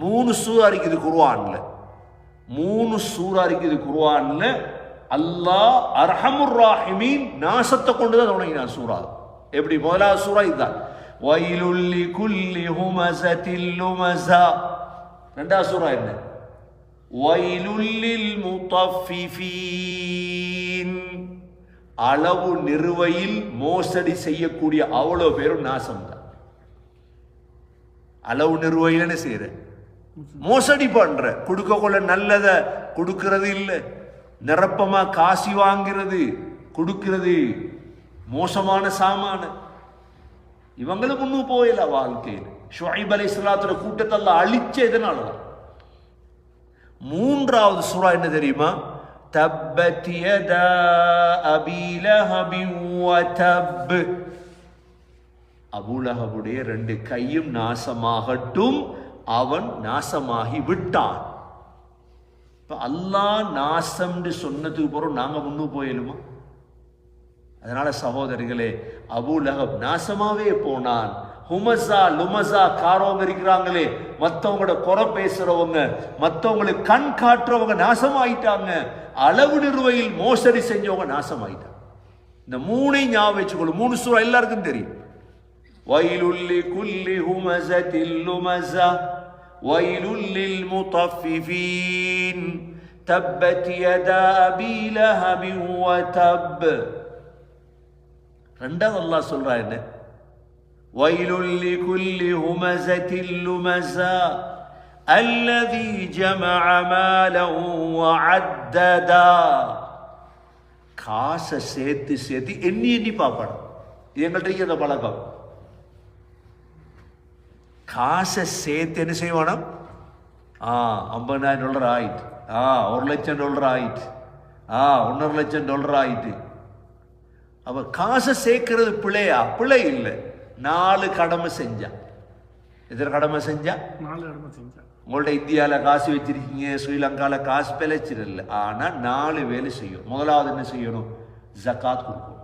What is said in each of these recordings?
3 சூரா இருக்குது குர்ஆன்ல. 3 சூரா இருக்குது குர்ஆன்ல. அல்லாஹ் அர்ஹமுர் ராஹிமீன் நாசத்தை கொண்டுதான் தொடங்கினான் சூரா. எப்படி? முதலாவது சூரா இதுதான், வயலுல் லிகுல்லி ஹுமஸத்தில் லுமஸா. இரண்டாவது சூரா என்ன? வயலுல் லில் முத்தஃபிஃபீன். அளவு நிறுவையில் மோசடி செய்யக்கூடிய அவ்வளவு பேரும் நாசம் தான். அளவு நிறுவையில் என்ன செய்யற? மோசடி பண்ற. கொடுக்க கொள்ள நல்லத கொடுக்கிறது இல்லை, நிரப்பமா காசி வாங்கிறது, கொடுக்கிறது மோசமான சாமான. இவங்களுக்கு முன்னும் போயில வாழ்க்கையில். ஷுஐப் அலைஹிஸ்ஸலாத்தோட கூட்டத்தை அல்லாஹ் அழிச்ச இதனாலதான். மூன்றாவது சூரா என்ன தெரியுமா? தப்பத் யதா அபீ லஹப் வ தப். அபூலஹபுடைய 2 கையும் நாசமாகட்டும், அவன் நாசமாகி விட்டான். இப்ப அல்லாஹ் நாசம்னு சொன்னதுக்கு பிறகு நாங்க முன்னும் போயிலுமா? அதனால சகோதரிகளே, அபூலஹப் நாசமாவே போனான். ஹுமஸா லுமஸா காரவங்க இருக்கிறாங்களே, மற்றவங்களோட குறை பேசுறவங்க, மற்றவங்களுக்கு கண் காட்டுறவங்க நாசமாயிட்டாங்க. அளவு நிறுவையில் மோசடி செஞ்சவங்க நாசமாயிட்டாங்க. இந்த 3 ஞாபகம் வச்சுக்கொள்ளும். 3 சூரா எல்லாருக்கும் தெரியும். வயலுல் லிகுல்லி ஹுமஸத்தில் லுமஸா வயலுல் லில் முத்தஃபிஃபீன் தப்பத் யதா அபீ லஹப் வ தப். ரெண்டாவது அல்லாஹ் சொல்றா என்ன? வயலுல் லிகுல்லி ஹுமஸத்தில் லுமஸா அல்லதீ ஜமஅ மாலன் வ அத்ததா. காசை சேர்த்து சேர்த்து எண்ணி எண்ணி பார்ப்பணும். எங்கள்கிட்ட இந்த பழக்கம். காசை சேர்த்து என்ன செய்வானோ, $50,000 ஆயிட்டு, $1,00,000 ஆயிட்டு, $1,50,000 ஆயிட்டு. அவ காசை சேர்க்கிறது பிழையா? பிழை இல்லை. 4 கடமை செஞ்சா. எத்தனை கடமை செஞ்சா? 4 கடமை செஞ்சா. உங்கள்ட்ட இந்தியாவில் காசு வச்சிருக்கீங்க, ஸ்ரீலங்காவில் காசு பிழைச்சிடல. ஆனால் 4 வேலை செய்யும். முதலாவது என்ன செய்யணும்? ஜக்காத் கொடுக்கணும்.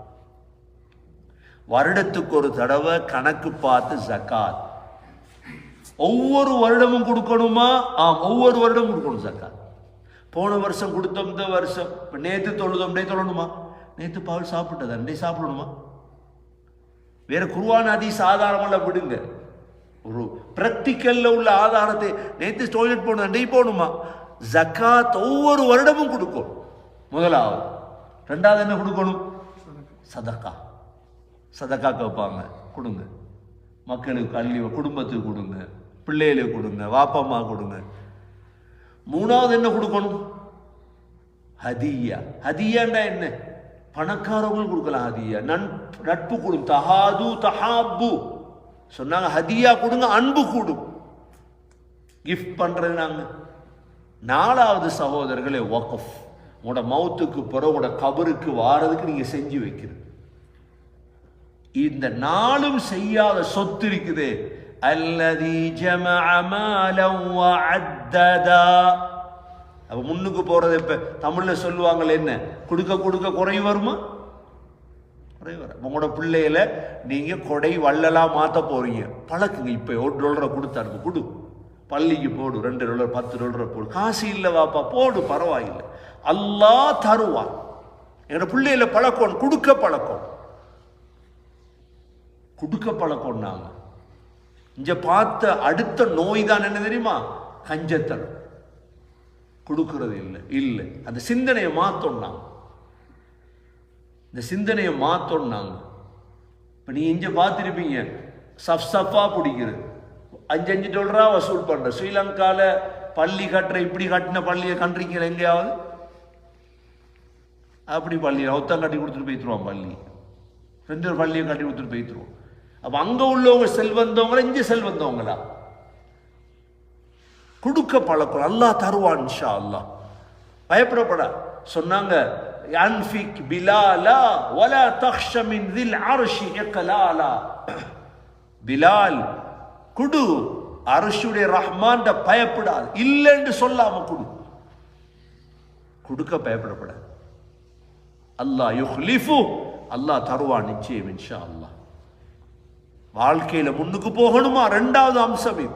வருடத்துக்கு ஒரு தடவை கணக்கு பார்த்து ஜக்காத். ஒவ்வொரு வருடமும் கொடுக்கணுமா? ஒவ்வொரு வருடமும் கொடுக்கணும் ஜக்காத். போன வருஷம் கொடுத்தோம், இந்த வருஷம். இப்போ நேற்று தொழுதோம், டே தொழணுமா? நேற்று பால் சாப்பிட்டதா, டே சாப்பிடணுமா? வேற குர்ஆன் ஹதீஸ் ஆதாரமெல்லாம் விடுங்க. ஒரு பிராக்டிக்கல்ல உள்ள ஆதாரத்தை, நேற்று டாய்லெட் போகணும், டே போகணுமா? ஜக்காத் ஒவ்வொரு வருடமும் கொடுக்கணும். முதலாவது. ரெண்டாவது என்ன கொடுக்கணும்? சதக்கா. சதக்கா கேட்பாங்க, கொடுங்க. மக்களுக்கு அள்ளி, குடும்பத்துக்கு கொடுங்க, பிள்ளைகளுக்கு கொடுங்க, வாப்பம்மா கொடுங்க. மூணாவது என்ன கொடுக்கணும்? ஹதியா. ஹதியாண்டா என்ன? பணக்காரவங்களுக்கு கொடுக்கலாம் ஹதியா. நட்பு கூடும். தஹாது தஹாபு சொன்னாங்க. ஹதியா கொடுங்க, அன்பு கூடும். கிஃப்ட் பண்றது நாங்க. நாலாவது சகோதரர்களே வக்ஃப். உங்களோட மௌத்துக்கு பிறகு உங்களோட கபருக்கு வாரதுக்கு நீங்க செஞ்சு வைக்கிறது. இந்த 4ம் செய்யாத சொத்து இருக்குது. அல்லதி ஜமஅ மாலன் வ அத்ததா. அப்ப முன்னுக்கு போறது. இப்ப தமிழ்ல சொல்லுவாங்க என்ன? கொடுக்க கொடுக்க குறை வருமா? குறை வர. உங்களோட பிள்ளையில நீங்க கொடை வள்ளலா மாத்த போறீங்க, பழக்குங்க. இப்ப $1 கொடுத்தாரு, கொடு. பள்ளிக்கு போடு, $2 $10 போடு. காசு இல்ல வாப்பா, போடு, பரவாயில்லை, அல்லாஹ் தருவான். என்னோட பிள்ளையில பழக்கம், கொடுக்க பழக்கம், கொடுக்க பழக்கம். நாங்க இங்க பார்த்த அடுத்த நோய் தான் என்ன தெரியுமா? கஞ்சத்தனம். கொடுக்கிறது இல்லை. இல்லை, அந்த சிந்தனையை மாத்தோம்னாங்க. இந்த சிந்தனையை மாத்தோம்னாங்க. இப்ப நீ இங்க பார்த்திருப்பீங்க, சஃபா பிடிக்கிறது, $5 வசூல் பண்ற. ஸ்ரீலங்கால பள்ளி கட்டுற, இப்படி கட்டின பள்ளியை கண்டிருக்கீங்க எங்கேயாவது? அப்படி பள்ளி ஒத்தம் கட்டி கொடுத்துட்டு போய்த்துருவான். பள்ளி 2 பள்ளியை கட்டி கொடுத்துட்டு போய்த்துருவோம். அப்ப அங்க உள்ளவங்க செல்வந்தவங்களா, இங்க செல்வந்தவங்களா? கொடுக்க பழக்கம். அல்லாஹ் தருவான் இன்ஷா அல்லாஹ். பயப்படப்பட சொன்னாங்க. யன்ஃபிக் பிலாலா வலா தக்ஷ மின் தில் அர்ஷி இக்லாலா. பிலால் குடு, அர்ஷுடைய ரஹ்மான் பயப்படாது, இல்லைன்னு சொல்லாம குடு. கொடுக்க பயப்படப்பட. அல்லாஹ் யுக்லிஃபு, அல்லாஹ் தருவான் நிச்சயம் இன்ஷா அல்லாஹ். வாழ்க்கையில முன்னுக்கு போகணுமா? 2வது அம்சம் இது.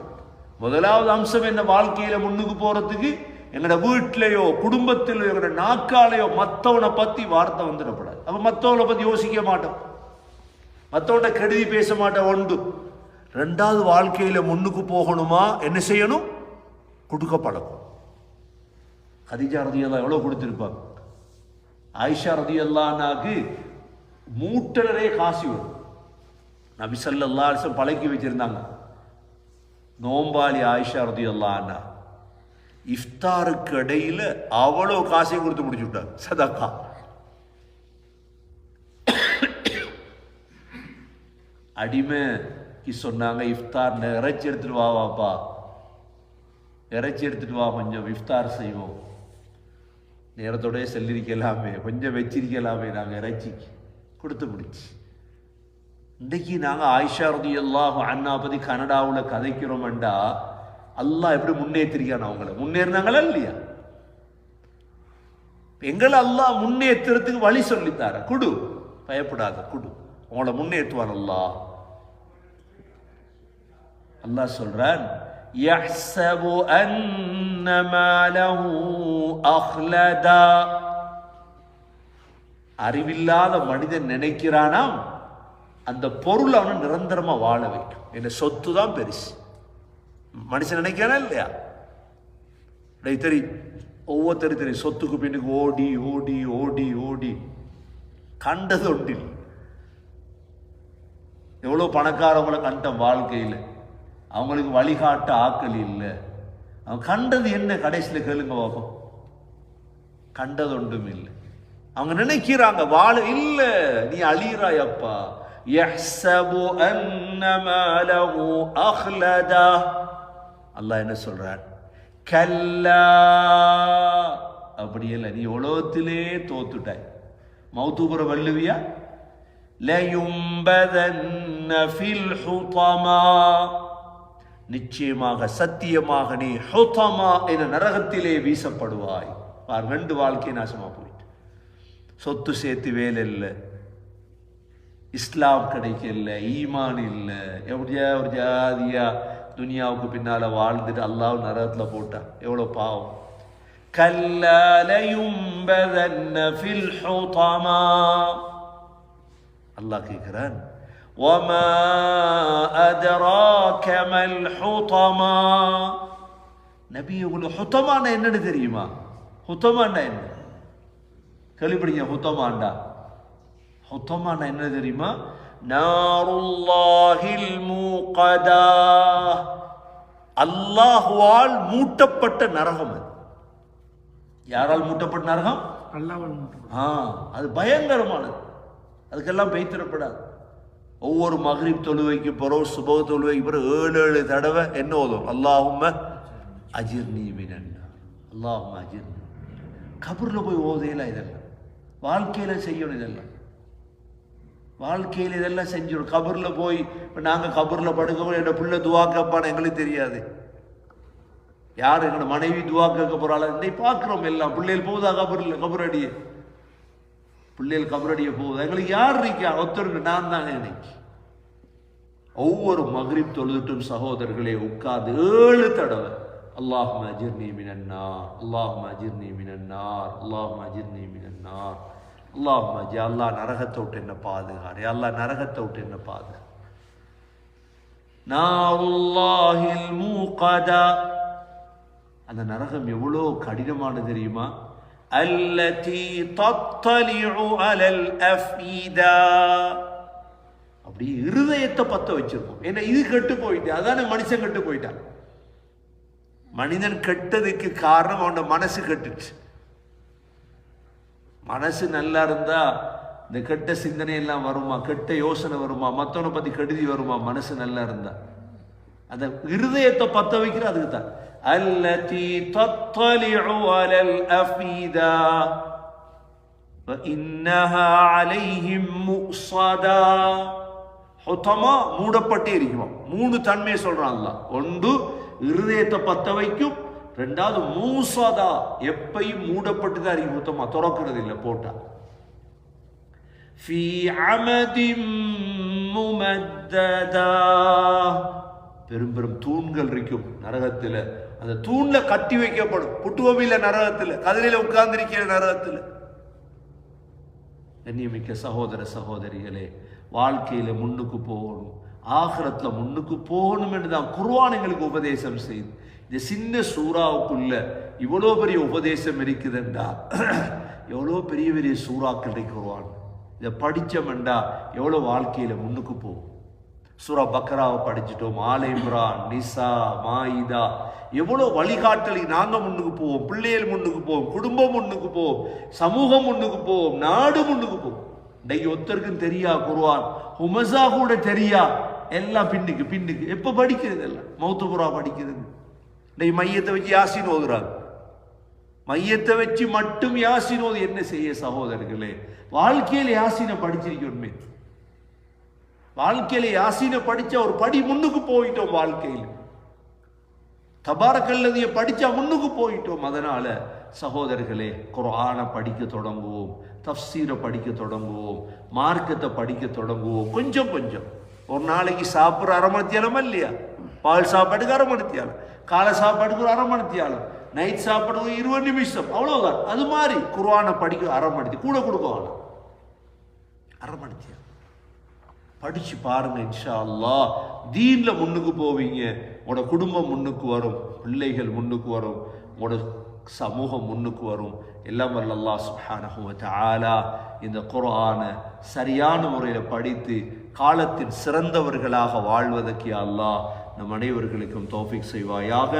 முதலாவது அம்சம் என்ன? வாழ்க்கையில முன்னுக்கு போறதுக்கு எங்களோட வீட்டிலையோ குடும்பத்திலையோ எங்களோட நாக்காலையோ மற்றவனை பத்தி வார்த்தை வந்துடக்கூடாது. அப்ப மற்றவனை பத்தி யோசிக்க மாட்டோம், மற்றவனை கெடுதி பேச மாட்டோம். ஒன்று. ரெண்டாவது, வாழ்க்கையில முன்னுக்கு போகணுமா என்ன செய்யணும்? கொடுக்க பழக்கம். கதீஜா ரலியல்லாஹு எவ்வளவு கொடுத்திருப்பாங்க. ஆயிஷா ரலியல்லாஹுக்கு மூட்டலரே காசி வரும். நபி ஸல்லல்லாஹு அலைஹி வஸல்லம் பழக்கி வச்சிருந்தாங்க. நோம்பாளி ஆயிஷா ரலியல்லாஹு இஃப்தாருக்கு இடையில அவ்வளோ காசையும் கொடுத்து முடிச்சு விட்டாங்க சதக்கா. அடிமைக்கு சொன்னாங்க, இஃப்தார் இறைச்சி எடுத்துட்டு வா வாப்பா, இறைச்சி எடுத்துட்டு வா, கொஞ்சம் இஃப்தார் செய்வோம். நேரத்தோடய செல்லிருக்கலாமே, கொஞ்சம் வச்சிருக்கலாமே, நாங்கள் இறைச்சிக்கு கொடுத்து முடிச்சு. இன்றைக்கு நாங்கள் ஆயிஷா ரலியல்லாஹு அன்ஹா பற்றி கனடாவில் கதைக்கிறோம்டா, அல்லாஹ் எப்படி முன்னேற்றிருக்கான் அவங்கள. முன்னேறினாங்களா இல்லையா? எங்களை அல்லாஹ் முன்னேற்றத்துக்கு வழி சொல்லித்தார. குடு, பயப்படாத, குடு, உங்களை முன்னேற்றுவார் அல்லாஹ். அல்லாஹ் சொல்றான், யஹ்ஸபு அன்ன மாலஹு அஹ்லதா. அறிவில்லாத மனிதன் நினைக்கிறானாம் அந்த பொருள் அவனை நிரந்தரமா வாழ வைக்கும். என்ன சொத்து தான் பெருசு. மனுஷன் நினைக்கிறானா இல்லையா? தெரியும், ஒவ்வொருத்தரும் தெரியும், சொத்துக்கு பின்னுக்கு ஓடி ஓடி ஓடி ஓடி கண்டது ஒன்றில். எவ்வளோ பணக்காரவங்களை கண்டம் வாழ்க்கையில், அவங்களுக்கு வழிகாட்ட ஆக்கள் இல்லை. அவன் கண்டது என்ன? கடைசியில் கேளுங்க பார்ப்போம். கண்டது ஒன்றும் இல்லை. அவங்க நினைக்கிறாங்க வாழ இல்லை. நீ அழிறாயப்பா. யஹ்ஸபு அன்ன மாலஹு அஹ்லதா. அல்லாஹ் என்ன சொல்றார்? கல்லா, அப்படி இல்லை, நீ உலகத்திலே தோத்துட்டாய். மௌத்தூபுர வள்ளுவியா? லயும்பதன்ன ஃபில் ஹுதமா. நிச்சயமாக சத்தியமாக நீ ஹுதமா என்ற நரகத்திலே வீசப்படுவாய். ரெண்டு வாழ்க்கை நாசமா போயிட்டு. சொத்து சேர்த்து வேலை இல்லை, இஸ்லாம் கிடைக்கல, ஈமான் இல்லை, எப்படியா ஒரு ஜாதியா துனியாவுக்கு பின்னால வாழ்ந்துட்டு அல்லாஹ் நரகத்துல போட்டான். எவ்வளவு பாவம். கல்லா லயும்பதன்ன ஃபில் ஹுதமா. அல்லாஹ் கேட்கிறான், வமா அத்ராக மல் ஹுதமா. நபி, உங்களுக்கு ஹுதமானா என்னன்னு தெரியுமா? ஹுதமானா என்ன? கேள்விப்படிங்க. ஹுதமாண்டா, ஹுதமானா என்ன தெரியுமா? நாருல்லாஹில் மூகதா. அல்லாஹ்வால் மூட்டப்பட்ட நரகம். அது யாரால் மூட்டப்பட்ட நரகம்? அல்லாஹ்வால் மூட்டப்பட்ட. அது பயங்கரமானது. அதுக்கெல்லாம் பெய்திடப்படாது. ஒவ்வொரு மக்ரிப் தொழுவைக்கு பிறகு சுபஹ் தொழுவைக்கு பிறகு 7 தடவை என்ன ஓதும்? அல்லாஹும்ம அஜிர்னி மினன் நார், அல்லாஹும்ம அஜிர்னி. கபர்ல போய் ஓதையில இதெல்லாம் வாழ்க்கையில செய்யணும். இதெல்லாம் வாழ்க்கையில் இதெல்லாம் செஞ்சிடும். கபர்ல போய் இப்போ நாங்கள் கபர்ல படுக்க என்னோட பிள்ளை துவா கேட்பான்னு எங்களுக்கு தெரியாது. யார் எங்களோட மனைவி துவா கேட்க போறாள் இன்னைக்கு பார்க்குறோம். எல்லாம் பிள்ளைகள் போகுதா கபரில்? கபரடியே பிள்ளைகள் கபரடியே போகுதா? எங்களுக்கு யார் இருக்கா? ஒருத்தருக்கு நான் தானே. இன்னைக்கு ஒவ்வொரு மக்ரிப் தொழுதுட்டும் சகோதரர்களே உட்கார்ந்து 7 தடவை அல்லாஹும்ம அஜிர்னி மினன் நார், அல்லாஹும்ம அஜிர்னி மினன் நார், அல்லாஹும்ம அஜிர்னி மினன் நார், அல்லாஹும்ம அஜி. அல்லாஹ் நரகத்தை விட்டு என்ன பாதுகாரு, அல்லாஹ் நரகத்தை விட்டு என்ன பாதுகாரு. நாருல்லாஹில் மூகதா. அந்த நரகம் எவ்வளோ கடினமானது தெரியுமா? அல்லதி தத்தலிஉ அலல் அஃபீதா. அப்படி இருதயத்தை பத்த வச்சிருக்கும். ஏன்னா இது கெட்டு போயிட்டு, அதான மனுஷன் கெட்டு போயிட்டான். மனிதன் கெட்டதுக்கு காரணம் அவனோட மனசு கெட்டுச்சு. மனசு நல்லா இருந்தா இந்த கெட்ட சிந்தனை எல்லாம் வருமா? கெட்ட யோசனை வருமா? மற்றவனை பத்தி கெடுதி வருமா? மனசு நல்லா இருந்தா. அந்த இருதயத்தை பத்த வைக்கிற அதுக்கு தான். அல்லதி தத்தலிஉ அலல் அஃபீதா வ இன்னஹா அலைஹிம் முஸதா. ஹுதமா மூடப்பட்டே இருக்குமா? 3 தன்மையை சொல்றான் அல்லாஹ். ஒன்று இருதயத்தை பத்த வைக்கும், ரெண்டாவது மூசதா எப்பையும் மூடப்பட்டு தான் இருக்கு. ஹுதமா திறக்கிறது இல்லை போட்டா. ஃபீ அமதிம் முமத்ததா. பெரும் பெரும் தூண்கள் இருக்கும் நரகத்தில். அந்த தூண்ல கட்டி வைக்கப்படும். புட்டுவமில்ல நரகத்தில், கதிரையில உட்கார்ந்திருக்கிற நரகத்தில். கண்ணியமிக்க சகோதர சகோதரிகளே, வாழ்க்கையில முன்னுக்கு போகணும், ஆகிரத்துல முன்னுக்கு போகணும் என்றுதான் குர்ஆன் எங்களுக்கு உபதேசம் செய்து. இந்த சின்ன சூறாவுக்குள்ள இவ்வளோ பெரிய உபதேசம் இருக்குதுண்டா, எவ்வளோ பெரிய பெரிய சூறாக்கள் இருக்குவான். இதை படித்தோம்டா எவ்வளோ வாழ்க்கையில முன்னுக்கு போகும். சூரா பக்ராவை படிச்சுட்டோம், ஆல இம்ரான், நிசா, மாயிதா, எவ்வளோ வழிகாட்டலை நாங்கள் முன்னுக்கு போவோம். பிள்ளைகள் முன்னுக்கு போவோம், குடும்பம் முன்னுக்கு போவோம், சமூகம் முன்னுக்கு போவோம், நாடு முன்னுக்கு போவோம். இன்னைக்கு ஒருத்தருக்கும் தெரியா குர்ஆன், ஹுமஸா கூட தெரியா, எல்லாம் பின்னுக்கு பின்னுக்கு. எப்போ படிக்கிறது? எல்லாம் மௌத்துபுரா படிக்கிறது. இன்னைக்கு மையத்தை வச்சு யாசின் ஓதுறாங்க. மையத்தை வச்சு மட்டும் யாசின் ஓது என்ன செய்ய சகோதரர்களே? வாழ்க்கையில் யாசினை படிச்சிருக்கணுமே. வாழ்க்கையில யாசீனை படிச்சா ஒரு படி முன்னுக்கு போயிட்டோம். வாழ்க்கையில் தபாரக்கல்லதியை படிச்சா முன்னுக்கு போயிட்டோம். அதனால சகோதரர்களே, குர்ஆனை படிக்க தொடங்குவோம், தஃப்சீரை படிக்க தொடங்குவோம், மார்க்கத்தை படிக்க தொடங்குவோம். கொஞ்சம் கொஞ்சம். ஒரு நாளைக்கு சாப்பிட்ற அரை மணித்தியாலம் இல்லையா? பால் சாப்பாட்டுக்கு அரை மணித்தியாலம், காலை சாப்பாட்டுக்கு ஒரு அரை மணித்தியாலம், நைட் சாப்பாட்டுக்கு 20 நிமிஷம், அவ்வளவுதான். அது மாதிரி குர்ஆனை படிக்க அரை மணித்தி கூட கொடுக்க அரை மணித்தியாலம் படிச்சு பாருங்க. இன்ஷா அல்லாஹ் தீன்ல முன்னுக்கு போவீங்க. உங்களோட குடும்பம் முன்னுக்கு வரும், பிள்ளைகள் முன்னுக்கு வரும், உங்களோட சமூகம் முன்னுக்கு வரும். எல்லாம் வல்ல அல்லாஹ் சுப்ஹானஹு வ தஆலா இந்த குர்ஆனை சரியான முறையில் படித்து காலத்தின் சிறந்தவர்களாக வாழ்வதற்கு அல்லாஹ் நம் அனைவர்களுக்கும் தௌஃபீக் செய்வாயாக.